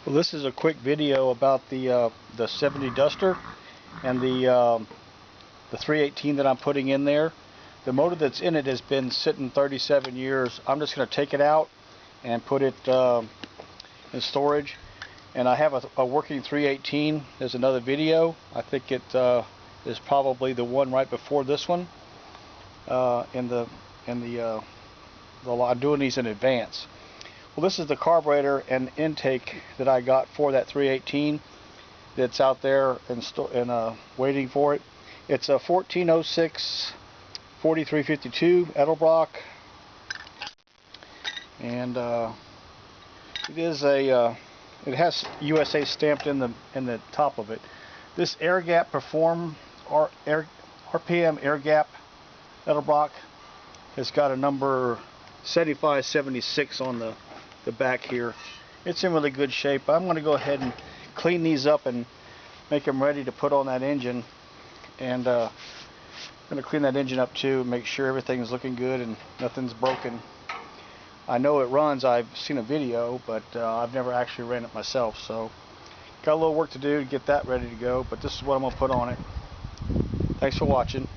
Well, this is a quick video about the 70 Duster and the 318 that I'm putting in there. The motor that's in it has been sitting 37 years. I'm just going to take it out and put it in storage. And I have a working 318. There's another video. I think it is probably the one right before this one. I'm doing these in advance. Well, this is the carburetor and intake that I got for that 318 that's out there and waiting for it. It's a 1406 4352 Edelbrock, and it has USA stamped in the top of it. This air gap RPM air gap Edelbrock has got a number 7576 on the back here. It's in really good shape. I'm going to go ahead and clean these up and make them ready to put on that engine, and I'm going to clean that engine up too, make sure everything's looking good and nothing's broken. I know it runs. I've seen a video, but I've never actually ran it myself, so got a little work to do to get that ready to go, but this is what I'm going to put on it. Thanks for watching.